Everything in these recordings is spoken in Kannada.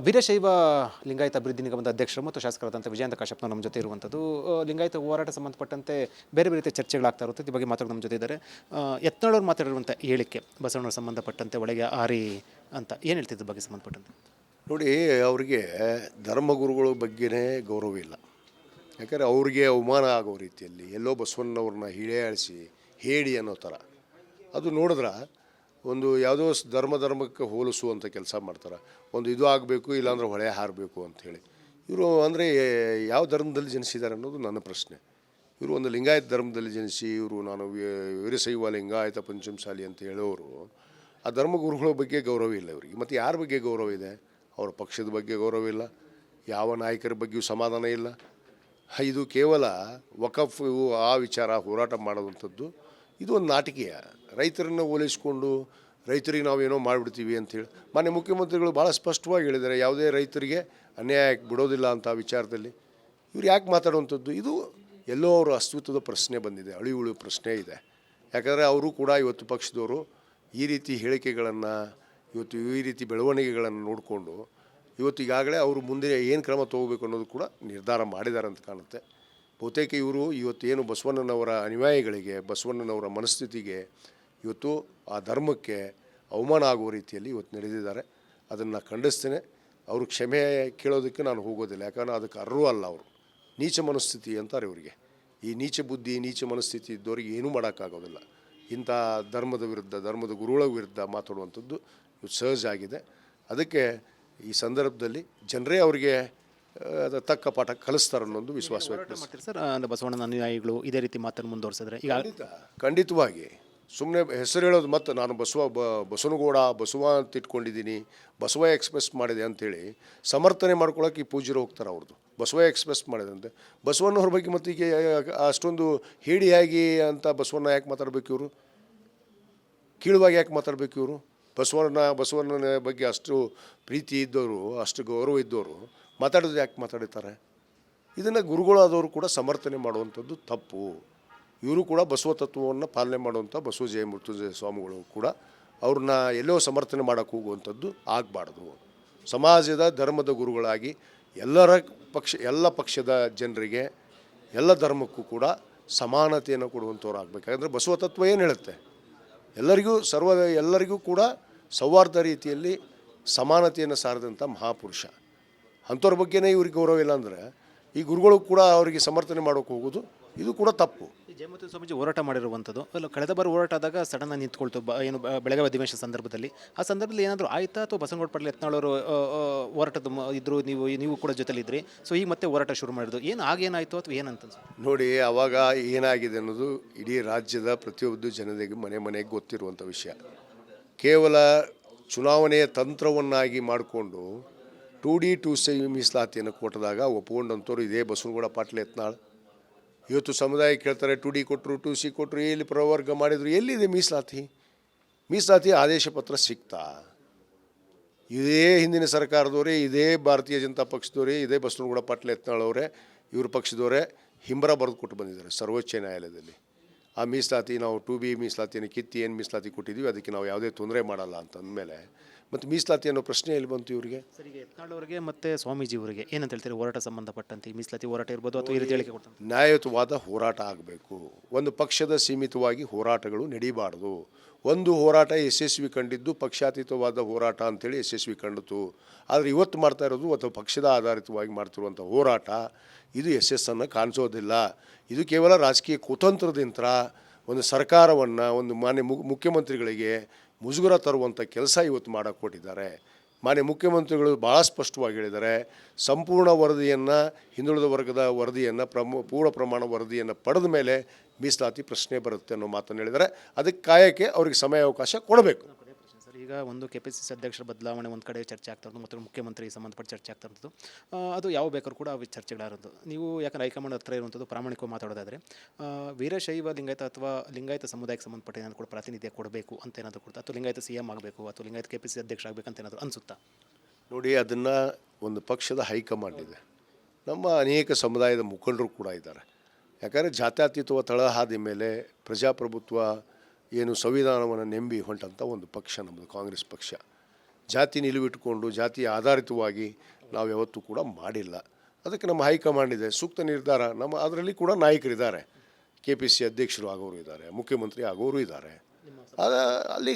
ವೀರಶೈವ ಲಿಂಗಾಯತ ಅಭಿವೃದ್ಧಿ ನಿಗಮದ ಅಧ್ಯಕ್ಷರು ಮತ್ತು ಶಾಸಕರಾದಂಥ ವಿಜಯಂತ ಕಾಶ್ಯಪ್ನವರು ನಮ್ಮ ಜೊತೆ ಇರುವಂಥದ್ದು. ಲಿಂಗಾಯತ ಹೋರಾಟ ಸಂಬಂಧಪಟ್ಟಂತೆ ಬೇರೆ ಬೇರೆ ರೀತಿಯ ಚರ್ಚೆಗಳಾಗ್ತಾ ಇರುತ್ತೆ. ಈ ಬಗ್ಗೆ ಮಾತಾಡೋದು ನಮ್ಮ ಜೊತೆ ಇದ್ದಾರೆ. ಯತ್ನಾಳವ್ರು ಮಾತಾಡಿರುವಂಥ ಹೇಳಿಕೆ ಬಸವಣ್ಣವ್ರ ಸಂಬಂಧಪಟ್ಟಂತೆ ಒಳಗೆ ಆರಿ ಅಂತ ಏನು ಹೇಳ್ತಿದ್ದ ಬಗ್ಗೆ ಸಂಬಂಧಪಟ್ಟಂತೆ? ನೋಡಿ, ಅವರಿಗೆ ಧರ್ಮಗುರುಗಳ ಬಗ್ಗೆನೇ ಗೌರವ ಇಲ್ಲ. ಯಾಕಂದರೆ ಅವ್ರಿಗೆ ಅವಮಾನ ಆಗೋ ರೀತಿಯಲ್ಲಿ ಎಲ್ಲೋ ಬಸವಣ್ಣವ್ರನ್ನ ಹೀಯಾಳಿಸಿ ಹೇಳಿ ಅನ್ನೋ ಥರ ಅದು ನೋಡಿದ್ರೆ ಒಂದು ಯಾವುದೋ ಧರ್ಮಕ್ಕೆ ಹೋಲಿಸುವಂಥ ಕೆಲಸ ಮಾಡ್ತಾರೆ. ಒಂದು ಇದು ಆಗಬೇಕು, ಇಲ್ಲಾಂದ್ರೆ ಹೊಳೆ ಹಾರಬೇಕು ಅಂಥೇಳಿ. ಇವರು ಅಂದರೆ ಯಾವ ಧರ್ಮದಲ್ಲಿ ಜನಿಸಿದ್ದಾರೆ ಅನ್ನೋದು ನನ್ನ ಪ್ರಶ್ನೆ. ಇವರು ಒಂದು ಲಿಂಗಾಯತ ಧರ್ಮದಲ್ಲಿ ಜನಿಸಿ ನಾನು ವೀರಶೈವ ಲಿಂಗಾಯತ ಪಂಚಮಸಾಲಿ ಅಂತ ಹೇಳೋರು ಆ ಧರ್ಮಗುರುಗಳ ಬಗ್ಗೆ ಗೌರವ ಇಲ್ಲ ಇವರಿಗೆ. ಮತ್ತು ಯಾರ ಬಗ್ಗೆ ಗೌರವ ಇದೆ? ಅವರ ಪಕ್ಷದ ಬಗ್ಗೆ ಗೌರವ ಇಲ್ಲ, ಯಾವ ನಾಯಕರ ಬಗ್ಗೆಯೂ ಸಮಾಧಾನ ಇಲ್ಲ. ಇದು ಕೇವಲ ವಕಫ್ ಆ ವಿಚಾರ ಹೋರಾಟ ಮಾಡೋವಂಥದ್ದು. ಇದು ಒಂದು ನಾಟಕೀಯ. ರೈತರನ್ನು ಹೋಲಿಸ್ಕೊಂಡು ರೈತರಿಗೆ ನಾವೇನೋ ಮಾಡಿಬಿಡ್ತೀವಿ ಅಂಥೇಳಿ ಮಾನ್ಯ ಮುಖ್ಯಮಂತ್ರಿಗಳು ಭಾಳ ಸ್ಪಷ್ಟವಾಗಿ ಹೇಳಿದ್ದಾರೆ, ಯಾವುದೇ ರೈತರಿಗೆ ಅನ್ಯಾಯ ಬಿಡೋದಿಲ್ಲ ಅಂತ ವಿಚಾರದಲ್ಲಿ. ಇವ್ರು ಯಾಕೆ ಮಾತಾಡುವಂಥದ್ದು? ಇದು ಎಲ್ಲೋ ಅವರ ಅಸ್ತಿತ್ವದ ಪ್ರಶ್ನೆ ಬಂದಿದೆ, ಅಳಿವುಳು ಪ್ರಶ್ನೆ ಇದೆ. ಯಾಕಂದರೆ ಅವರು ಕೂಡ ಇವತ್ತು ಪಕ್ಷದವರು ಈ ರೀತಿ ಹೇಳಿಕೆಗಳನ್ನು ಇವತ್ತು ಈ ರೀತಿ ಬೆಳವಣಿಗೆಗಳನ್ನು ನೋಡಿಕೊಂಡು ಇವತ್ತು ಈಗಾಗಲೇ ಅವರು ಮುಂದೆ ಏನು ಕ್ರಮ ತೊಗೋಬೇಕು ಅನ್ನೋದು ಕೂಡ ನಿರ್ಧಾರ ಮಾಡಿದ್ದಾರೆ ಅಂತ ಕಾಣುತ್ತೆ. ಬಹುತೇಕ ಇವರು ಇವತ್ತೇನು ಬಸವಣ್ಣನವರ ಅನುಯಾಯಿಗಳಿಗೆ, ಬಸವಣ್ಣನವರ ಮನಸ್ಥಿತಿಗೆ, ಇವತ್ತು ಆ ಧರ್ಮಕ್ಕೆ ಅವಮಾನ ಆಗುವ ರೀತಿಯಲ್ಲಿ ಇವತ್ತು ನಡೆದಿದ್ದಾರೆ. ಅದನ್ನು ಖಂಡಿಸ್ತೇನೆ. ಅವರು ಕ್ಷಮೆ ಕೇಳೋದಕ್ಕೆ ನಾನು ಹೋಗೋದಿಲ್ಲ, ಯಾಕಂದರೆ ಅದಕ್ಕೆ ಅರ್ಹರು ಅಲ್ಲ. ಅವರು ನೀಚ ಮನಸ್ಥಿತಿ ಅಂತಾರೆ ಇವರಿಗೆ. ಈ ನೀಚ ಬುದ್ಧಿ, ನೀಚ ಮನಸ್ಥಿತಿ ಇದ್ದವರಿಗೆ ಏನೂ ಮಾಡೋಕ್ಕಾಗೋದಿಲ್ಲ. ಇಂಥ ಧರ್ಮದ ವಿರುದ್ಧ, ಧರ್ಮದ ಗುರುಗಳ ವಿರುದ್ಧ ಮಾತಾಡುವಂಥದ್ದು ಇವತ್ತು ಸಹಜ ಆಗಿದೆ. ಅದಕ್ಕೆ ಈ ಸಂದರ್ಭದಲ್ಲಿ ಜನರೇ ಅವರಿಗೆ ತಕ್ಕ ಪಾಠ ಕಲಿಸ್ತಾರೆ ಅನ್ನೋದು ವಿಶ್ವಾಸ ವ್ಯಕ್ತಪಡಿಸ್ತಾರೆ. ಸರ್, ಬಸವಣ್ಣನ ಅನುಯಾಯಿಗಳು ಇದೇ ರೀತಿ ಮಾತನ್ನು ಮುಂದುವರಿಸಿದ್ರೆ ಈಗ ಖಂಡಿತವಾಗಿ ಸುಮ್ಮನೆ ಹೆಸರು ಹೇಳೋದು, ಮತ್ತು ನಾನು ಬಸವನಗೌಡ ಬಸವ ಅಂತ ಇಟ್ಕೊಂಡಿದ್ದೀನಿ, ಬಸವ ಎಕ್ಸ್ಪ್ರೆಸ್ ಮಾಡಿದೆ ಅಂಥೇಳಿ ಸಮರ್ಥನೆ ಮಾಡ್ಕೊಳಕ್ಕೆ ಈ ಪೂಜ್ಯರು ಹೋಗ್ತಾರೆ. ಅವ್ರದ್ದು ಬಸವ ಎಕ್ಸ್ಪ್ರೆಸ್ ಮಾಡಿದಂತೆ ಬಸವಣ್ಣವ್ರ ಬಗ್ಗೆ ಮತ್ತು ಈಗ ಅಷ್ಟೊಂದು ಹೇಡಿಯಾಗಿ ಅಂತ ಬಸವಣ್ಣ ಯಾಕೆ ಮಾತಾಡಬೇಕು ಇವರು? ಕೀಳುವಾಗಿ ಯಾಕೆ ಮಾತಾಡಬೇಕು ಇವರು? ಬಸವಣ್ಣನ ಬಗ್ಗೆ ಅಷ್ಟು ಪ್ರೀತಿ ಇದ್ದವರು, ಅಷ್ಟು ಗೌರವ ಇದ್ದವರು ಮಾತಾಡೋದು ಯಾಕೆ ಮಾತಾಡ್ತಾರೆ? ಇದನ್ನು ಗುರುಗಳಾದವರು ಕೂಡ ಸಮರ್ಥನೆ ಮಾಡುವಂಥದ್ದು ತಪ್ಪು. ಇವರು ಕೂಡ ಬಸವ ತತ್ವವನ್ನು ಪಾಲನೆ ಮಾಡುವಂಥ ಬಸವಜಯ ಮೃತ್ಯುಂಜಯ ಸ್ವಾಮಿಗಳು ಕೂಡ ಅವ್ರನ್ನ ಎಲ್ಲೋ ಸಮರ್ಥನೆ ಮಾಡೋಕ್ಕೆ ಹೋಗುವಂಥದ್ದು ಆಗಬಾರ್ದು. ಸಮಾಜದ ಧರ್ಮದ ಗುರುಗಳಾಗಿ ಎಲ್ಲ ಪಕ್ಷದ ಜನರಿಗೆ, ಎಲ್ಲ ಧರ್ಮಕ್ಕೂ ಕೂಡ ಸಮಾನತೆಯನ್ನು ಕೊಡುವಂಥವ್ರು ಆಗಬೇಕು. ಯಾಕಂದರೆ ಬಸವ ತತ್ವ ಏನು ಹೇಳುತ್ತೆ? ಎಲ್ಲರಿಗೂ ಕೂಡ ಸೌಹಾರ್ದ ರೀತಿಯಲ್ಲಿ ಸಮಾನತೆಯನ್ನು ಸಾರಿದಂಥ ಮಹಾಪುರುಷ. ಅಂಥವ್ರ ಬಗ್ಗೆನೇ ಇವ್ರಿಗೆ ಗೌರವ ಇಲ್ಲ ಅಂದರೆ ಈ ಗುರುಗಳು ಕೂಡ ಅವರಿಗೆ ಸಮರ್ಥನೆ ಮಾಡೋಕ್ಕೆ ಹೋಗೋದು ಇದು ಕೂಡ ತಪ್ಪು. ಈ ಜಯಮೂರ್ತಿ ಸ್ವಾಮೀಜಿ ಹೋರಾಟ ಮಾಡಿರುವಂಥದ್ದು ಅಲ್ಲ, ಕಳೆದ ಬಾರಿ ಹೋರಾಟ ಆದಾಗ ಸಡನ್ನಾಗಿ ನಿಂತ್ಕೊಳ್ತು ಏನು ಬೆಳಗಾವಿ ಅಧಿವೇಶನ ಸಂದರ್ಭದಲ್ಲಿ. ಆ ಸಂದರ್ಭದಲ್ಲಿ ಏನಾದರೂ ಆಯಿತಾ, ಅಥವಾ ಬಸವನಗೌಡ ಪಾಟೀಲ್ ಯತ್ನಾಳವರು ಹೋರಾಟದ ಇದ್ದರು, ನೀವು ಕೂಡ ಜೊತೆಲಿದ್ರಿ, ಸೊ ಈಗ ಮತ್ತೆ ಹೋರಾಟ ಶುರು ಮಾಡಿದ್ರು, ಏನು ಆಗೇನಾಯಿತು ಅಥವಾ ಏನಂತ? ನೋಡಿ, ಆವಾಗ ಏನಾಗಿದೆ ಅನ್ನೋದು ಇಡೀ ರಾಜ್ಯದ ಪ್ರತಿಯೊಂದು ಜನತೆಗೆ ಮನೆಗೆ ಗೊತ್ತಿರುವಂಥ ವಿಷಯ. ಕೇವಲ ಚುನಾವಣೆಯ ತಂತ್ರವನ್ನಾಗಿ ಮಾಡಿಕೊಂಡು 2D 2C ಮೀಸಲಾತಿಯನ್ನು ಕೊಟ್ಟದಾಗ ಒಪ್ಪಿಕೊಂಡಂಥವ್ರು ಇದೇ ಬಸವನಗೌಡ ಪಾಟೀಲ್ ಯತ್ನಾಳ್. ಇವತ್ತು ಸಮುದಾಯ ಕೇಳ್ತಾರೆ, 2D ಕೊಟ್ಟರು, 2C ಕೊಟ್ಟರು, ಎಲ್ಲಿ ಪ್ರವರ್ಗ ಮಾಡಿದರು, ಎಲ್ಲಿದೆ ಮೀಸಲಾತಿ ಆದೇಶ ಪತ್ರ ಸಿಗ್ತಾ? ಇದೇ ಹಿಂದಿನ ಸರ್ಕಾರದವರೇ, ಇದೇ ಭಾರತೀಯ ಜನತಾ ಪಕ್ಷದವರೇ, ಇದೇ ಬಸವನಗೌಡ ಪಾಟೀಲ್ ಯತ್ನಾಳ್ ಅವರೇ, ಇವ್ರ ಪಕ್ಷದವರೇ ಹಿಂಬರ ಬರೆದು ಕೊಟ್ಟು ಬಂದಿದ್ದಾರೆ ಸರ್ವೋಚ್ಚ ನ್ಯಾಯಾಲಯದಲ್ಲಿ. ಆ ಮೀಸಲಾತಿ ನಾವು 2B ಮೀಸಲಾತಿಯನ್ನು ಕಿತ್ತಿ ಏನು ಮೀಸಲಾತಿ ಕೊಟ್ಟಿದ್ದೀವಿ ಅದಕ್ಕೆ ನಾವು ಯಾವುದೇ ತೊಂದರೆ ಮಾಡಲ್ಲ ಅಂತಂದಮೇಲೆ ಮತ್ತು ಮೀಸಲಾತಿ ಅನ್ನೋ ಪ್ರಶ್ನೆ ಎಲ್ಲಿ ಬಂತು ಇವರಿಗೆ? ಸರ್, ಈಗ ಯತ್ನಾಳ್ ಅವರಿಗೆ ಮತ್ತು ಸ್ವಾಮೀಜಿ ಅವರಿಗೆ ಏನಂತ ಹೇಳ್ತಾರೆ ಹೋರಾಟ ಸಂಬಂಧಪಟ್ಟಂತೆ? ಮೀಸಲಾತಿ ಹೋರಾಟ ಇರ್ಬೋದು ಅಥವಾ ಈ ರೀತಿ ಹೇಳಿಕೆ ಕೊಡ್ತಾರೆ? ನ್ಯಾಯಯುತವಾದ ಹೋರಾಟ ಆಗಬೇಕು. ಒಂದು ಪಕ್ಷದ ಸೀಮಿತವಾಗಿ ಹೋರಾಟಗಳು ನಡೀಬಾರ್ದು. ಒಂದು ಹೋರಾಟ ಯಶಸ್ವಿ ಕಂಡಿದ್ದು ಪಕ್ಷಾತೀತವಾದ ಹೋರಾಟ ಅಂಥೇಳಿ ಯಶಸ್ವಿ ಕಂಡಿತು. ಆದರೆ ಇವತ್ತು ಮಾಡ್ತಾ ಇರೋದು ಅಥವಾ ಪಕ್ಷದ ಆಧಾರಿತವಾಗಿ ಮಾಡ್ತಿರುವಂಥ ಹೋರಾಟ ಇದು ಯಶಸ್ಸನ್ನು ಕಾಣಿಸೋದಿಲ್ಲ. ಇದು ಕೇವಲ ರಾಜಕೀಯ ಕುತಂತ್ರದಿಂದ ಒಂದು ಸರ್ಕಾರವನ್ನು, ಒಂದು ಮಾನ್ಯ ಮುಖ್ಯಮಂತ್ರಿಗಳಿಗೆ ಮುಜುಗರ ತರುವಂಥ ಕೆಲಸ ಇವತ್ತು ಮಾಡೋಕ್ಕೆ ಕೊಟ್ಟಿದ್ದಾರೆ. ಮಾನ್ಯ ಮುಖ್ಯಮಂತ್ರಿಗಳು ಭಾಳ ಸ್ಪಷ್ಟವಾಗಿ ಹೇಳಿದ್ದಾರೆ, ಸಂಪೂರ್ಣ ವರದಿಯನ್ನು, ಹಿಂದುಳಿದ ವರ್ಗದ ವರದಿಯನ್ನು, ಪೂರ್ಣ ಪ್ರಮಾಣ ವರದಿಯನ್ನು ಪಡೆದ ಮೇಲೆ ಮೀಸಲಾತಿ ಪ್ರಶ್ನೆ ಬರುತ್ತೆ ಅನ್ನೋ ಮಾತನ್ನು ಹೇಳಿದ್ದಾರೆ. ಅದಕ್ಕೆ ಕಾಯಕ್ಕೆ ಅವ್ರಿಗೆ ಸಮಯಾವಕಾಶ ಕೊಡಬೇಕು. ಸರ್, ಈಗ ಒಂದು KPCC ಅಧ್ಯಕ್ಷರ ಬದಲಾವಣೆ ಒಂದು ಕಡೆ ಚರ್ಚೆ ಆಗ್ತಾ ಇರೋದು, ಮತ್ತು ಮುಖ್ಯಮಂತ್ರಿ ಸಂಬಂಧಪಟ್ಟ ಚರ್ಚೆ ಆಗ್ತಾ ಇರೋದು, ಅದು ಯಾವ ಬೇಕಾದ್ರೂ ಕೂಡ ಅವು ಚರ್ಚೆಗಳಾರೋದು. ನೀವು ಯಾಕಂದರೆ ಹೈಕಮಾಂಡ್ ಹತ್ರ ಇರುವಂಥದ್ದು ಪ್ರಾಮಾಣಿಕವಾಗಿ ಮಾತಾಡೋದಾದರೆ ವೀರಶೈವ ಲಿಂಗಾಯತ ಅಥವಾ ಲಿಂಗಾಯತ ಸಮುದಾಯಕ್ಕೆ ಸಂಬಂಧಪಟ್ಟ ಏನಾದರೂ ಕೂಡ ಪ್ರಾತಿನಿಧ್ಯ ಕೊಡಬೇಕು ಅಂತ ಏನಾದರೂ ಕೊಡ್ತಾ, ಅಥವಾ ಲಿಂಗಾಯತ CM ಆಗಬೇಕು, ಅಥವಾ ಲಿಂಗಾಯತ KPCC ಅಧ್ಯಕ್ಷ ಆಗಬೇಕಂತ ಏನಾದರೂ ಅನಿಸುತ್ತಾ? ನೋಡಿ, ಅದನ್ನು ಒಂದು ಪಕ್ಷದ ಹೈಕಮಾಂಡ್ ಇದೆ, ನಮ್ಮ ಅನೇಕ ಸಮುದಾಯದ ಮುಖಂಡರು ಕೂಡ ಇದ್ದಾರೆ. ಯಾಕಂದರೆ ಜಾತ್ಯತೀತವ ತಳಹಾದಿ ಮೇಲೆ ಪ್ರಜಾಪ್ರಭುತ್ವ ಏನು ಸಂವಿಧಾನವನ್ನು ನೆಂಬಿ ಹೊಂಟಂಥ ಒಂದು ಪಕ್ಷ ನಮ್ಮದು ಕಾಂಗ್ರೆಸ್ ಪಕ್ಷ. ಜಾತಿ ನಿಲುವಿಟ್ಟುಕೊಂಡು ಜಾತಿ ಆಧಾರಿತವಾಗಿ ನಾವು ಯಾವತ್ತೂ ಕೂಡ ಮಾಡಿಲ್ಲ. ಅದಕ್ಕೆ ನಮ್ಮ ಹೈಕಮಾಂಡ್ ಇದೆ, ಸೂಕ್ತ ನಿರ್ಧಾರ ನಮ್ಮ ಅದರಲ್ಲಿ ಕೂಡ ನಾಯಕರಿದ್ದಾರೆ. KPC ಅಧ್ಯಕ್ಷರು ಆಗೋರು ಇದ್ದಾರೆ, ಮುಖ್ಯಮಂತ್ರಿ ಆಗೋರು ಇದ್ದಾರೆ. ಅಲ್ಲಿ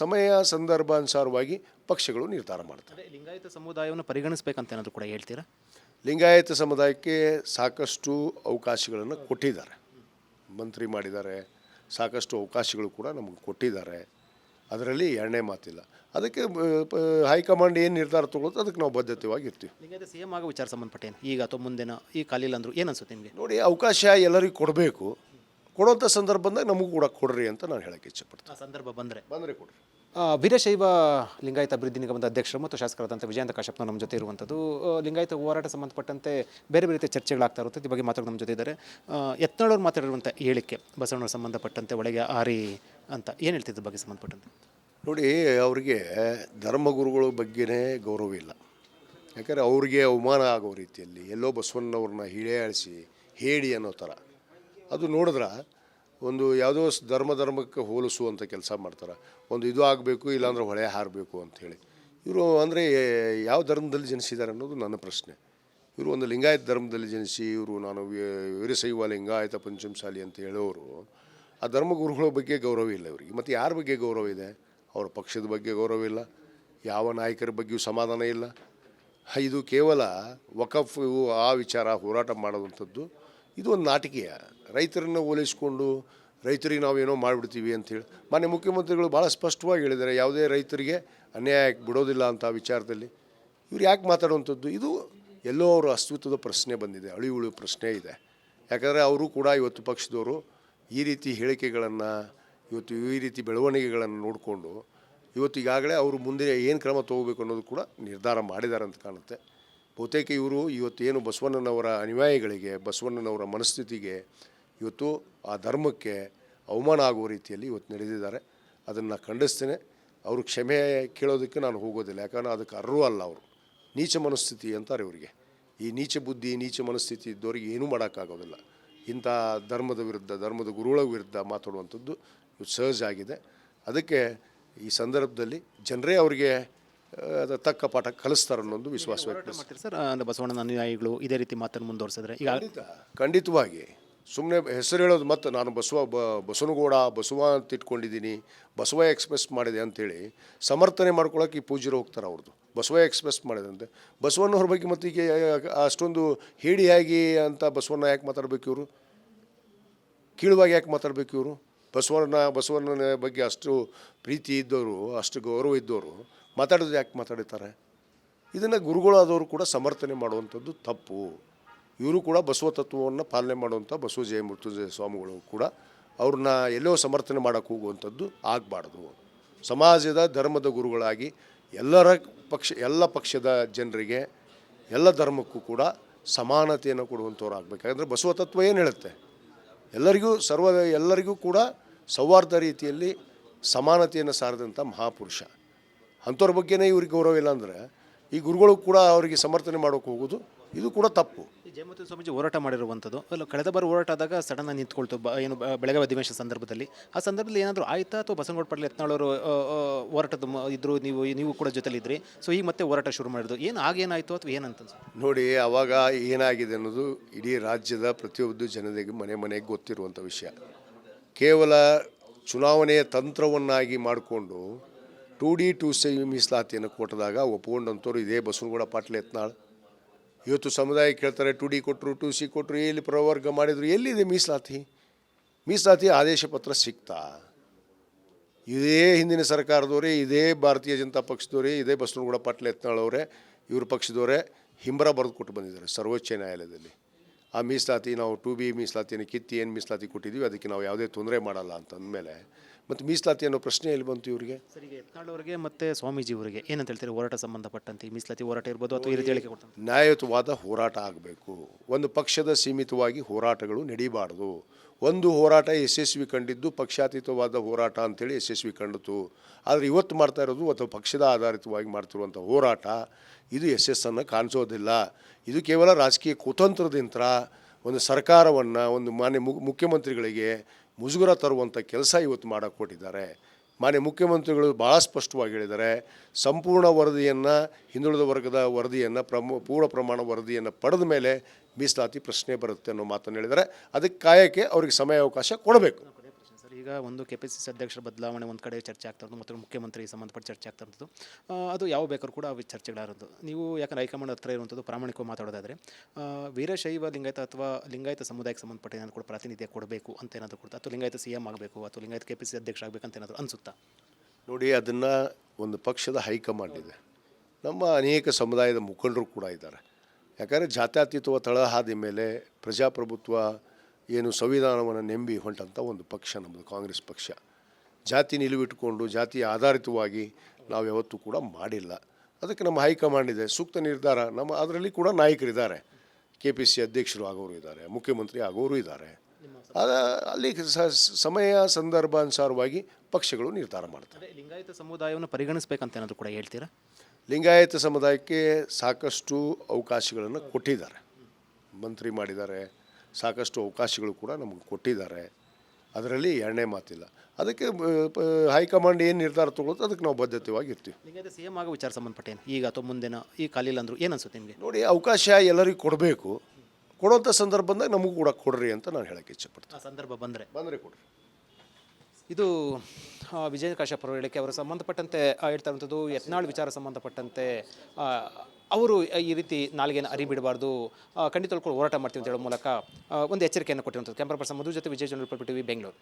ಸಮಯ ಸಂದರ್ಭ ಅನುಸಾರವಾಗಿ ಪಕ್ಷಗಳು ನಿರ್ಧಾರ ಮಾಡ್ತಾರೆ. ಲಿಂಗಾಯತ ಸಮುದಾಯವನ್ನು ಪರಿಗಣಿಸಬೇಕಂತ ಏನಾದರೂ ಕೂಡ ಹೇಳ್ತೀರಾ? ಲಿಂಗಾಯತ ಸಮುದಾಯಕ್ಕೆ ಸಾಕಷ್ಟು ಅವಕಾಶಗಳನ್ನು ಕೊಟ್ಟಿದ್ದಾರೆ, ಮಂತ್ರಿ ಮಾಡಿದ್ದಾರೆ, ಸಾಕಷ್ಟು ಅವಕಾಶಗಳು ಕೂಡ ನಮಗೆ ಕೊಟ್ಟಿದ್ದಾರೆ. ಅದರಲ್ಲಿ ಎರಡನೇ ಮಾತಿಲ್ಲ. ಅದಕ್ಕೆ ಹೈಕಮಾಂಡ್ ಏನು ನಿರ್ಧಾರ ತಗೊಳ್ತೋ ಅದಕ್ಕೆ ನಾವು ಬದ್ಧತೆವಾಗಿರ್ತೀವಿ. ಲಿಂಗಾಯತ CM ಆಗೋ ವಿಚಾರ ಸಂಬಂಧಪಟ್ಟೇನು ಈಗ ಅಥವಾ ಮುಂದಿನ ಈ ಕಾಲಿಲ್ಲ ಅಂದರು ಏನು ಅನ್ಸುತ್ತೆ ನಿಮಗೆ? ನೋಡಿ, ಅವಕಾಶ ಎಲ್ಲರಿಗೂ ಕೊಡಬೇಕು. ಕೊಡುವಂಥ ಸಂದರ್ಭದಾಗ ನಮಗೂ ಕೂಡ ಕೊಡ್ರಿ ಅಂತ ನಾನು ಹೇಳೋಕ್ಕೆ ಇಚ್ಛೆಪಡ್ತೀನಿ. ಆ ಸಂದರ್ಭ ಬಂದರೆ ಕೊಡ್ರಿ. ವೀರಶೈವ ಲಿಂಗಾಯತ ಅಭಿವೃದ್ಧಿ ನಿಗಮದ ಅಧ್ಯಕ್ಷರು ಮತ್ತು ಶಾಸಕರಾದಂಥ ವಿಜಯಂತ ಕಾಶ್ಯಪ್ನವರು ನಮ್ಮ ಜೊತೆ ಇರುವಂಥದ್ದು. ಲಿಂಗಾಯತ ಹೋರಾಟ ಸಂಬಂಧಪಟ್ಟಂತೆ ಬೇರೆ ಬೇರೆ ರೀತಿಯ ಚರ್ಚೆಗಳಾಗ್ತಾ ಇರುತ್ತೆ. ಈ ಬಗ್ಗೆ ಮಾತಾಡೋದು ನಮ್ಮ ಜೊತೆ ಇದ್ದಾರೆ. ಯತ್ನಾಳವ್ರು ಮಾತಾಡಿರುವಂಥ ಹೇಳಿಕೆ ಬಸವಣ್ಣವ್ರ ಸಂಬಂಧಪಟ್ಟಂತೆ ಒಳಗೆ ಆರಿ ಅಂತ ಏನು ಹೇಳ್ತಿದ್ದ ಬಗ್ಗೆ ಸಂಬಂಧಪಟ್ಟಂತೆ? ನೋಡಿ, ಅವರಿಗೆ ಧರ್ಮಗುರುಗಳ ಬಗ್ಗೆನೇ ಗೌರವ ಇಲ್ಲ. ಯಾಕಂದರೆ ಅವ್ರಿಗೆ ಅವಮಾನ ಆಗೋ ರೀತಿಯಲ್ಲಿ ಎಲ್ಲೋ ಬಸವಣ್ಣವ್ರನ್ನ ಹಿಳೆಯಾಳಿಸಿ ಹೇಳಿ ಅನ್ನೋ ಥರ ಅದು ನೋಡಿದ್ರೆ ಒಂದು ಯಾವುದೋ ಧರ್ಮಕ್ಕೆ ಹೋಲಿಸುವಂಥ ಕೆಲಸ ಮಾಡ್ತಾರೆ. ಒಂದು ಇದು ಆಗಬೇಕು, ಇಲ್ಲಾಂದ್ರೆ ಹೊಳೆ ಹಾರಬೇಕು ಅಂಥೇಳಿ. ಇವರು ಅಂದರೆ ಯಾವ ಧರ್ಮದಲ್ಲಿ ಜನಿಸಿದ್ದಾರೆ ಅನ್ನೋದು ನನ್ನ ಪ್ರಶ್ನೆ. ಇವರು ಒಂದು ಲಿಂಗಾಯತ ಧರ್ಮದಲ್ಲಿ ಜನಿಸಿ ಇವರು ನಾನು ವೀರಶೈವ ಲಿಂಗಾಯತ ಪಂಚಮಸಾಲಿ ಅಂತ ಹೇಳೋರು ಆ ಧರ್ಮಗುರುಗಳ ಬಗ್ಗೆ ಗೌರವ ಇಲ್ಲ ಇವರಿಗೆ. ಮತ್ತು ಯಾರ ಬಗ್ಗೆ ಗೌರವ ಇದೆ? ಅವರ ಪಕ್ಷದ ಬಗ್ಗೆ ಗೌರವ ಇಲ್ಲ, ಯಾವ ನಾಯಕರ ಬಗ್ಗೆಯೂ ಸಮಾಧಾನ ಇಲ್ಲ. ಇದು ಕೇವಲ ವಕಫ್ ಆ ವಿಚಾರ ಹೋರಾಟ ಮಾಡೋದಂಥದ್ದು ಇದು ಒಂದು ನಾಟಕೀಯ. ರೈತರನ್ನು ಹೋಲಿಸ್ಕೊಂಡು ರೈತರಿಗೆ ನಾವೇನೋ ಮಾಡಿಬಿಡ್ತೀವಿ ಅಂಥೇಳಿ ಮಾನ್ಯ ಮುಖ್ಯಮಂತ್ರಿಗಳು ಭಾಳ ಸ್ಪಷ್ಟವಾಗಿ ಹೇಳಿದ್ದಾರೆ, ಯಾವುದೇ ರೈತರಿಗೆ ಅನ್ಯಾಯ ಬಿಡೋದಿಲ್ಲ ಅಂತ ವಿಚಾರದಲ್ಲಿ. ಇವ್ರು ಯಾಕೆ ಮಾತಾಡುವಂಥದ್ದು? ಇದು ಎಲ್ಲೋ ಅವರ ಅಸ್ತಿತ್ವದ ಪ್ರಶ್ನೆ ಬಂದಿದೆ, ಅಳಿವುಳು ಪ್ರಶ್ನೆ ಇದೆ. ಯಾಕಂದರೆ ಅವರು ಕೂಡ ಇವತ್ತು ಪಕ್ಷದವರು ಈ ರೀತಿ ಹೇಳಿಕೆಗಳನ್ನು ಇವತ್ತು ಈ ರೀತಿ ಬೆಳವಣಿಗೆಗಳನ್ನು ನೋಡಿಕೊಂಡು ಇವತ್ತು ಈಗಾಗಲೇ ಅವರು ಮುಂದೆ ಏನು ಕ್ರಮ ತೊಗೋಬೇಕು ಅನ್ನೋದು ಕೂಡ ನಿರ್ಧಾರ ಮಾಡಿದ್ದಾರೆ ಅಂತ ಕಾಣುತ್ತೆ. ಬಹುತೇಕ ಇವರು ಇವತ್ತೇನು ಬಸವಣ್ಣನವರ ಅನುಯಾಯಿಗಳಿಗೆ, ಬಸವಣ್ಣನವರ ಮನಸ್ಥಿತಿಗೆ, ಇವತ್ತು ಆ ಧರ್ಮಕ್ಕೆ ಅವಮಾನ ಆಗುವ ರೀತಿಯಲ್ಲಿ ಇವತ್ತು ನಡೆದಿದ್ದಾರೆ. ಅದನ್ನು ಖಂಡಿಸ್ತೇನೆ. ಅವರು ಕ್ಷಮೆ ಕೇಳೋದಕ್ಕೆ ನಾನು ಹೋಗೋದಿಲ್ಲ, ಯಾಕಂದರೆ ಅದಕ್ಕೆ ಅರ್ಹರು ಅಲ್ಲ. ಅವರು ನೀಚ ಮನಸ್ಥಿತಿ ಅಂತಾರೆ ಇವರಿಗೆ. ಈ ನೀಚ ಬುದ್ಧಿ, ನೀಚ ಮನಸ್ಥಿತಿ ಇದ್ದವ್ರಿಗೆ ಏನೂ ಮಾಡೋಕ್ಕಾಗೋದಿಲ್ಲ. ಇಂಥ ಧರ್ಮದ ವಿರುದ್ಧ, ಧರ್ಮದ ಗುರುಗಳ ವಿರುದ್ಧ ಮಾತಾಡುವಂಥದ್ದು ಇದು ಸಹಜ ಆಗಿದೆ. ಅದಕ್ಕೆ ಈ ಸಂದರ್ಭದಲ್ಲಿ ಜನರೇ ಅವರಿಗೆ ತಕ್ಕ ಪಾಠ ಕಲಿಸ್ತಾರೆ ಅನ್ನೋದು ವಿಶ್ವಾಸ ವ್ಯಕ್ತಪಡಿಸ್ತಾರೆ. ಸರ್, ಬಸವಣ್ಣನ ಅನುಯಾಯಿಗಳು ಇದೇ ರೀತಿ ಮಾತನ್ನು ಮುಂದುವರಿಸಿದ್ರೆ ಈಗ ಖಂಡಿತವಾಗಿ ಸುಮ್ಮನೆ ಹೆಸರು ಹೇಳೋದು, ಮತ್ತು ನಾನು ಬಸವನಗೌಡ ಬಸವ ಅಂತ ಇಟ್ಕೊಂಡಿದ್ದೀನಿ, ಬಸವ ಎಕ್ಸ್ಪ್ರೆಸ್ ಮಾಡಿದೆ ಅಂಥೇಳಿ ಸಮರ್ಥನೆ ಮಾಡ್ಕೊಳ್ಳೋಕೆ ಈ ಪೂಜ್ಯರು ಹೋಗ್ತಾರೆ. ಅವ್ರದ್ದು ಬಸವ ಎಕ್ಸ್ಪ್ರೆಸ್ ಮಾಡಿದಂತೆ ಬಸವಣ್ಣವ್ರ ಬಗ್ಗೆ ಮತ್ತು ಈಗ ಅಷ್ಟೊಂದು ಹೇಡಿಯಾಗಿ ಅಂತ ಬಸವಣ್ಣ ಯಾಕೆ ಮಾತಾಡಬೇಕು ಇವರು? ಕೀಳುವಾಗಿ ಯಾಕೆ ಮಾತಾಡಬೇಕು ಇವರು? ಬಸವಣ್ಣನ ಬಗ್ಗೆ ಅಷ್ಟು ಪ್ರೀತಿ ಇದ್ದವರು, ಅಷ್ಟು ಗೌರವ ಇದ್ದವರು ಮಾತಾಡೋದು ಯಾಕೆ ಮಾತಾಡುತ್ತಾರೆ? ಇದನ್ನು ಗುರುಗಳಾದವರು ಕೂಡ ಸಮರ್ಥನೆ ಮಾಡುವಂಥದ್ದು ತಪ್ಪು. ಇವರು ಕೂಡ ಬಸವ ತತ್ವವನ್ನು ಪಾಲನೆ ಮಾಡುವಂಥ ಬಸವ ಜಯ ಮೃತ್ಯುಂಜಯ ಸ್ವಾಮಿಗಳು ಕೂಡ ಅವ್ರನ್ನ ಎಲ್ಲೋ ಸಮರ್ಥನೆ ಮಾಡೋಕ್ಕೆ ಹೋಗುವಂಥದ್ದು ಆಗಬಾರ್ದು. ಸಮಾಜದ ಧರ್ಮದ ಗುರುಗಳಾಗಿ ಎಲ್ಲ ಪಕ್ಷದ ಜನರಿಗೆ, ಎಲ್ಲ ಧರ್ಮಕ್ಕೂ ಕೂಡ ಸಮಾನತೆಯನ್ನು ಕೊಡುವಂಥವ್ರು ಆಗಬೇಕು. ಯಾಕಂದರೆ ಬಸವ ತತ್ವ ಏನು ಹೇಳುತ್ತೆ? ಎಲ್ಲರಿಗೂ ಕೂಡ ಸೌಹಾರ್ದ ರೀತಿಯಲ್ಲಿ ಸಮಾನತೆಯನ್ನು ಸಾರಿದಂಥ ಮಹಾಪುರುಷ. ಅಂಥವ್ರ ಬಗ್ಗೆನೇ ಇವ್ರಿಗೆ ಗೌರವ ಇಲ್ಲ ಅಂದರೆ ಈ ಗುರುಗಳು ಕೂಡ ಅವರಿಗೆ ಸಮರ್ಥನೆ ಮಾಡೋಕ್ಕೆ ಹೋಗೋದು ಇದು ಕೂಡ ತಪ್ಪು. ಈ ಜಯಮೂರ್ತಿ ಸ್ವಾಮೀಜಿ ಹೋರಾಟ ಮಾಡಿರುವಂಥದ್ದು ಅಲ್ಲ, ಕಳೆದ ಬಾರಿ ಹೋರಾಟ ಆದಾಗ ಸಡನ್ ಆಗಿ ನಿಂತ್ಕೊಳ್ತು ಬೆಳಗಾವಿ ಅಧಿವೇಶನ ಸಂದರ್ಭದಲ್ಲಿ. ಆ ಸಂದರ್ಭದಲ್ಲಿ ಏನಾದರೂ ಆಯ್ತಾ ಅಥವಾ ಬಸವನಗೌಡ ಪಾಟೀಲ್ ಯತ್ನಾಳವರು ಹೋರಾಟದ ಇದ್ದರು, ನೀವು ಕೂಡ ಜೊತೆಲಿದ್ರಿ, ಸೊ ಈಗ ಮತ್ತೆ ಹೋರಾಟ ಶುರು ಮಾಡಿದ್ರು, ಏನು ಆಗೇನಾಯಿತು ಅಥವಾ ಏನಂತ? ನೋಡಿ, ಆವಾಗ ಏನಾಗಿದೆ ಅನ್ನೋದು ಇಡೀ ರಾಜ್ಯದ ಪ್ರತಿಯೊಂದು ಜನತೆಗೆ ಮನೆಗೆ ಗೊತ್ತಿರುವಂಥ ವಿಷಯ. ಕೇವಲ ಚುನಾವಣೆಯ ತಂತ್ರವನ್ನಾಗಿ ಮಾಡಿಕೊಂಡು 2D 2C ಮೀಸಲಾತಿಯನ್ನು ಕೊಟ್ಟದಾಗ ಒಪ್ಪಿಕೊಂಡಂಥವ್ರು ಇದೇ ಬಸವನಗೌಡ ಪಾಟೀಲ್ ಯತ್ನಾಳ್. ಇವತ್ತು ಸಮುದಾಯ ಕೇಳ್ತಾರೆ 2D ಕೊಟ್ಟರು 2C ಕೊಟ್ಟರು, ಎಲ್ಲಿ ಪ್ರವರ್ಗ ಮಾಡಿದರು, ಎಲ್ಲಿದೆ ಮೀಸಲಾತಿ ಆದೇಶ ಪತ್ರ ಸಿಗ್ತಾ? ಇದೇ ಹಿಂದಿನ ಸರ್ಕಾರದವರೇ, ಇದೇ ಭಾರತೀಯ ಜನತಾ ಪಕ್ಷದವರೇ, ಇದೇ ಬಸವನಗೌಡ ಪಾಟೀಲ್ ಯತ್ನಾಳ್ ಅವರೇ, ಇವ್ರ ಪಕ್ಷದವರೇ ಹಿಂಬರ ಬರೆದು ಕೊಟ್ಟು ಬಂದಿದ್ದಾರೆ ಸರ್ವೋಚ್ಚ ನ್ಯಾಯಾಲಯದಲ್ಲಿ. ಆ ಮೀಸಲಾತಿ ನಾವು 2B ಮೀಸಲಾತಿಯನ್ನು ಕಿತ್ತಿ ಏನು ಮೀಸಲಾತಿ ಕೊಟ್ಟಿದ್ದೀವಿ ಅದಕ್ಕೆ ನಾವು ಯಾವುದೇ ತೊಂದರೆ ಮಾಡಲ್ಲ ಅಂತಂದಮೇಲೆ ಮತ್ತು ಮೀಸಲಾತಿ ಅನ್ನೋ ಪ್ರಶ್ನೆ ಎಲ್ಲಿ ಬಂತು ಇವರಿಗೆ? ಸರ್, ಈಗ ಯತ್ನಾಳ್ ಅವರಿಗೆ ಮತ್ತು ಸ್ವಾಮೀಜಿ ಅವರಿಗೆ ಏನಂತ ಹೇಳ್ತೀರಿ ಹೋರಾಟ ಸಂಬಂಧಪಟ್ಟಂತೆ? ಮೀಸಲಾತಿ ಹೋರಾಟ ಇರ್ಬೋದು ಅಥವಾ ಈ ರೀತಿ ಹೇಳಿಕೆ ಕೊಡ್ತಾರೆ? ನ್ಯಾಯಯುತವಾದ ಹೋರಾಟ ಆಗಬೇಕು. ಒಂದು ಪಕ್ಷದ ಸೀಮಿತವಾಗಿ ಹೋರಾಟಗಳು ನಡೀಬಾರ್ದು. ಒಂದು ಹೋರಾಟ ಯಶಸ್ವಿ ಕಂಡಿದ್ದು ಪಕ್ಷಾತೀತವಾದ ಹೋರಾಟ ಅಂಥೇಳಿ ಯಶಸ್ವಿ ಕಂಡಿತು. ಆದರೆ ಇವತ್ತು ಮಾಡ್ತಾ ಇರೋದು ಅಥವಾ ಪಕ್ಷದ ಆಧಾರಿತವಾಗಿ ಮಾಡ್ತಿರುವಂಥ ಹೋರಾಟ ಇದು ಯಶಸ್ಸನ್ನು ಕಾಣಿಸೋದಿಲ್ಲ. ಇದು ಕೇವಲ ರಾಜಕೀಯ ಕುತಂತ್ರದಿಂದ ಒಂದು ಸರ್ಕಾರವನ್ನು, ಒಂದು ಮಾನ್ಯ ಮುಖ್ಯಮಂತ್ರಿಗಳಿಗೆ ಮುಜುಗರ ತರುವಂಥ ಕೆಲಸ ಇವತ್ತು ಮಾಡೋಕ್ಕೆ ಕೊಟ್ಟಿದ್ದಾರೆ. ಮಾನ್ಯ ಮುಖ್ಯಮಂತ್ರಿಗಳು ಭಾಳ ಸ್ಪಷ್ಟವಾಗಿ ಹೇಳಿದ್ದಾರೆ, ಸಂಪೂರ್ಣ ವರದಿಯನ್ನು, ಹಿಂದುಳಿದ ವರ್ಗದ ವರದಿಯನ್ನು, ಪೂರ್ಣ ಪ್ರಮಾಣ ವರದಿಯನ್ನು ಪಡೆದ ಮೇಲೆ ಮೀಸಲಾತಿ ಪ್ರಶ್ನೆ ಬರುತ್ತೆ ಅನ್ನೋ ಮಾತನ್ನು ಹೇಳಿದ್ದಾರೆ. ಅದಕ್ಕೆ ಕಾಯಕ್ಕೆ ಅವ್ರಿಗೆ ಸಮಯಾವಕಾಶ ಕೊಡಬೇಕು. ಸರ್, ಈಗ ಒಂದು KPCC ಅಧ್ಯಕ್ಷರ ಬದಲಾವಣೆ ಒಂದು ಕಡೆ ಚರ್ಚೆ ಆಗ್ತಾ ಇರೋದು ಮತ್ತು ಮುಖ್ಯಮಂತ್ರಿ ಸಂಬಂಧಪಟ್ಟ ಚರ್ಚೆ ಆಗ್ತಾ ಇರೋದು, ಅದು ಯಾವ ಬೇಕಾದ್ರೂ ಕೂಡ ಅವು ಚರ್ಚೆಗಳಾರೋದು. ನೀವು ಯಾಕಂದ್ರೆ ಹೈಕಮಾಂಡ್ ಹತ್ರ ಇರುವಂಥದ್ದು ಪ್ರಾಮಾಣಿಕವಾಗಿ ಮಾತಾಡೋದಾದರೆ ವೀರಶೈವ ಲಿಂಗಾಯತ ಅಥವಾ ಲಿಂಗಾಯತ ಸಮುದಾಯಕ್ಕೆ ಸಂಬಂಧಪಟ್ಟ ಏನಾದರೂ ಕೂಡ ಪ್ರಾತಿನಿಧ್ಯ ಕೊಡಬೇಕು ಅಂತ ಏನಾದರೂ ಕೊಡ್ತಾ, ಅಥವಾ ಲಿಂಗಾಯತ CM ಆಗಬೇಕು ಅಥವಾ ಲಿಂಗಾಯತ KPCC ಅಧ್ಯಕ್ಷ ಆಗಬೇಕಂತ ಏನಾದರೂ ಅನಿಸುತ್ತಾ? ನೋಡಿ, ಅದನ್ನು ಒಂದು ಪಕ್ಷದ ಹೈಕಮಾಂಡ್ ಇದೆ, ನಮ್ಮ ಅನೇಕ ಸಮುದಾಯದ ಮುಖಂಡರು ಕೂಡ ಇದ್ದಾರೆ. ಯಾಕಂದರೆ ಜಾತ್ಯತೀತವ ತಳಹಾದಿ ಮೇಲೆ ಪ್ರಜಾಪ್ರಭುತ್ವ ಏನು ಸಂವಿಧಾನವನ್ನು ನೆಂಬಿ ಹೊಂಟಂಥ ಒಂದು ಪಕ್ಷ ನಮ್ಮದು ಕಾಂಗ್ರೆಸ್ ಪಕ್ಷ. ಜಾತಿ ನಿಲುವಿಟ್ಟುಕೊಂಡು ಜಾತಿ ಆಧಾರಿತವಾಗಿ ನಾವು ಯಾವತ್ತೂ ಕೂಡ ಮಾಡಿಲ್ಲ. ಅದಕ್ಕೆ ನಮ್ಮ ಹೈಕಮಾಂಡ್ ಇದೆ, ಸೂಕ್ತ ನಿರ್ಧಾರ ನಮ್ಮ ಅದರಲ್ಲಿ ಕೂಡ ನಾಯಕರಿದ್ದಾರೆ. KPCC ಅಧ್ಯಕ್ಷರು ಆಗೋರು ಇದ್ದಾರೆ, ಮುಖ್ಯಮಂತ್ರಿ ಆಗೋರು ಇದ್ದಾರೆ. ಅಲ್ಲಿ ಸಮಯ ಸಂದರ್ಭ ಅನುಸಾರವಾಗಿ ಪಕ್ಷಗಳು ನಿರ್ಧಾರ ಮಾಡ್ತಾರೆ. ಲಿಂಗಾಯತ ಸಮುದಾಯವನ್ನು ಪರಿಗಣಿಸಬೇಕಂತ ಏನಾದರೂ ಕೂಡ ಹೇಳ್ತೀರಾ? ಲಿಂಗಾಯತ ಸಮುದಾಯಕ್ಕೆ ಸಾಕಷ್ಟು ಅವಕಾಶಗಳನ್ನು ಕೊಟ್ಟಿದ್ದಾರೆ, ಮಂತ್ರಿ ಮಾಡಿದ್ದಾರೆ, ಸಾಕಷ್ಟು ಅವಕಾಶಗಳು ಕೂಡ ನಮಗೆ ಕೊಟ್ಟಿದ್ದಾರೆ. ಅದರಲ್ಲಿ ಎರಡನೇ ಮಾತಿಲ್ಲ. ಅದಕ್ಕೆ ಹೈಕಮಾಂಡ್ ಏನು ನಿರ್ಧಾರ ತಗೊಳ್ಳುತ್ತೆ ಅದಕ್ಕೆ ನಾವು ಬದ್ಧತೆವಾಗಿರ್ತೀವಿ. ಲಿಂಗಾಯತ CM ಆಗೋ ವಿಚಾರ ಸಂಬಂಧಪಟ್ಟೇನು ಈಗ ಅಥವಾ ಮುಂದಿನ ಈ ಕಾಲಿಲ್ಲ ಅಂದರು ಏನು ಅನ್ಸುತ್ತೆ ನಿಮಗೆ? ನೋಡಿ, ಅವಕಾಶ ಎಲ್ಲರಿಗೂ ಕೊಡಬೇಕು. ಕೊಡೋಂಥ ಸಂದರ್ಭದಾಗ ನಮಗೂ ಕೂಡ ಕೊಡ್ರಿ ಅಂತ ನಾನು ಹೇಳೋಕ್ಕೆ ಇಚ್ಛೆಪಡ್ತೀನಿ. ಆ ಸಂದರ್ಭ ಬಂದರೆ ಕೊಡ್ರಿ. ಇದು ವಿಜಯ ಕಾಶ್ಯಪ್ ಅವರ ಹೇಳಿಕೆ. ಅವರು ಸಂಬಂಧಪಟ್ಟಂತೆ ಹೇಳ್ತಾ ಇರುವಂಥದ್ದು ಯತ್ನಾಳ್ ವಿಚಾರ ಸಂಬಂಧಪಟ್ಟಂತೆ ಅವರು ಈ ರೀತಿ ನಾಲ್ಗೆನ ಅರಿಬಿಡಬಾರ್ದು, ಖಂಡಿತ ಹೋರಾಟ ಮಾಡ್ತೀವಿ ಅಂತ ಹೇಳೋ ಮೂಲಕ ಒಂದು ಎಚ್ಚರಿಕೆಯನ್ನು ಕೊಟ್ಟಿರುವಂಥದ್ದು. ಕ್ಯಾಮ್ರಾ ಪರ್ಸನ್ ಮಧು ಜೊತೆ ವಿಜಯ್ ಜನರಲ್ ಟಿವಿ, ಬೆಂಗಳೂರು.